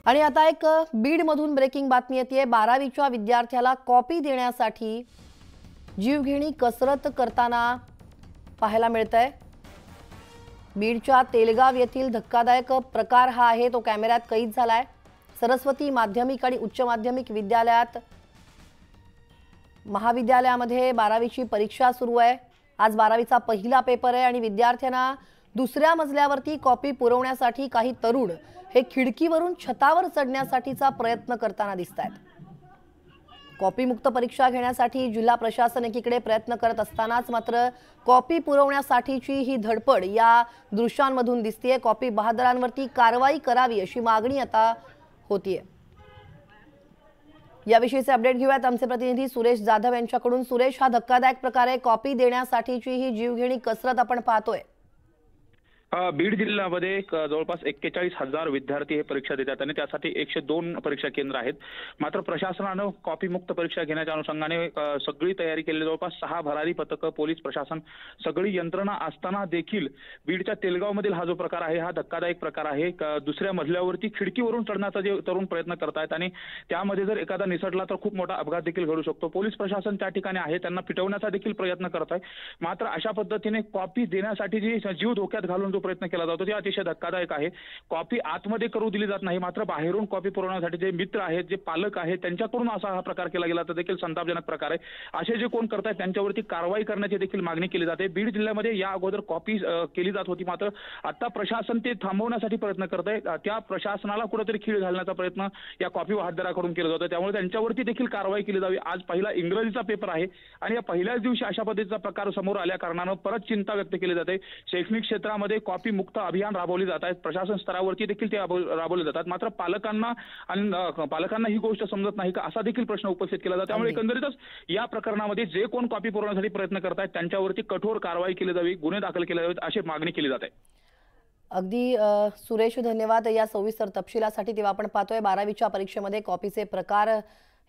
आणि आता एक बीडमधून ब्रेकिंग बातमी येते। 12वीच्या विद्यार्थ्याला कॉपी देण्यासाठी जीवघेणी कसरत करताना पाहायला मिळतंय। बीडच्या तेलगाव येथील धक्कादायक प्रकार हा आहे तो कॅमेऱ्यात कैद झालाय। सरस्वती माध्यमिक आणि उच्च माध्यमिक विद्यालयात महाविद्यालयामध्ये 12वीची परीक्षा सुरू आहे। आज 12वीचा पहिला पेपर आहे आणि विद्यार्थ्यांना दुसऱ्या मजल्यावरती कॉपी पुरवण्यासाठी काही तरुण हे खिडकीवरून छतावर चढण्यासाठीचा प्रयत्न करताना दिसतात। कॉपी मुक्त परीक्षा घेण्यासाठी जिल्हा प्रशासन एकीकडे प्रयत्न करत असतानाच मात्र कॉपी पुरवण्यासाठीची ही धडपड या दृश्यांमधून दिसतेय। कॉपी बहादरांवरती कारवाई करावी अशी मागणी आता होतीये। याविषयीचे अपडेट घेऊयात आमचे प्रतिनिधी सुरेश जाधव यांच्याकडून। सुरेश, हा धक्कादायक प्रकार आहे, कॉपी देण्यासाठीची ही जीवघेणी कसरत आपण पाहतोय। बीड जिल्ह्यामध्ये जवळपास 41,000 विद्यार्थी हे परीक्षा देतात आणि त्यासाठी 102 परीक्षा केंद्र आहेत। मात्र प्रशासनानं कॉपी मुक्त परीक्षा घेण्याच्या अनुषंगाने सगळी तयारी केली। जवळपास 6 भरारी पथकं, पोलीस प्रशासन, सगळी यंत्रणा असताना देखील बीडच्या तेलगावमधील हा जो प्रकार आहे हा धक्कादायक प्रकार आहे। दुसऱ्या मजल्यावरती खिडकीवरून चढण्याचा जे तरुण प्रयत्न करतायत आणि त्यामध्ये जर एखादा निसटला तर खूप मोठा अपघात देखील घडू शकतो। पोलीस प्रशासन त्या ठिकाणी आहे, त्यांना पिटवण्याचा देखील प्रयत्न करत आहे। मात्र अशा पद्धतीने कॉपी देण्यासाठी जी जीव धोक्यात घालून प्रयत्न केला जातो ते अतिशय धक्कादायक आहे। कॉपी आतमध्ये करू दिली जात नाही, मात्र बाहेरून कॉपी पुरवण्यासाठी जे मित्र आहेत, जे पालक आहेत, त्यांच्याकडून असा हा प्रकार केला गेला तर देखील संतापजनक प्रकार आहे। असे जे कोण करतायत त्यांच्यावरती कारवाई करण्याची देखील मागणी केली जाते। बीड जिल्ह्यामध्ये या अगोदर कॉपी केली जात होती, मात्र आता प्रशासन ते थांबवण्यासाठी प्रयत्न करत आहे। त्या प्रशासनाला कुठेतरी खीळ घालण्याचा प्रयत्न या कॉपी वाहतदाराकडून केला जातो, त्यामुळे त्यांच्यावरती देखील कारवाई केली जावी। आज पहिला इंग्रजीचा पेपर आहे आणि या पहिल्याच दिवशी अशा पद्धतीचा प्रकार समोर आल्या कारणानं परत चिंता व्यक्त केली जाते। शैक्षणिक क्षेत्रामध्ये कॉपी मुक्त अभियान राबवले जात आहेत, प्रशासन स्तरावरती देखील ते राबवले जातात। मात्र पालकांना ही गोष्ट समजत नाही का असा देखील प्रश्न उपस्थित केला जातो। त्यामुळे एकंदरीतच या प्रकरणामध्ये जे कोण कॉपी पुरवण्यासाठी प्रयत्न करतायत त्यांच्यावरती कठोर कारवाई केली जावी, गुन्हे दाखल केले जावेत अशी मागणी केली जाते। अगदी सुरेश, धन्यवाद या सविस्तर तपशिलासाठी। तेव्हा आपण पाहतोय 12वीच्या परीक्षेमध्ये कॉपीचे प्रकार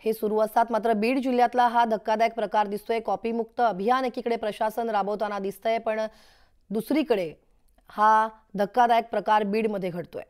हे सुरू असतात, मात्र बीड जिल्ह्यातला हा धक्कादायक प्रकार दिसतोय। कॉपी मुक्त अभियान एकीकडे प्रशासन राबवताना दिसतंय, पण दुसरीकडे हा धक्कादायक प्रकार बीडमध्ये घडतोय।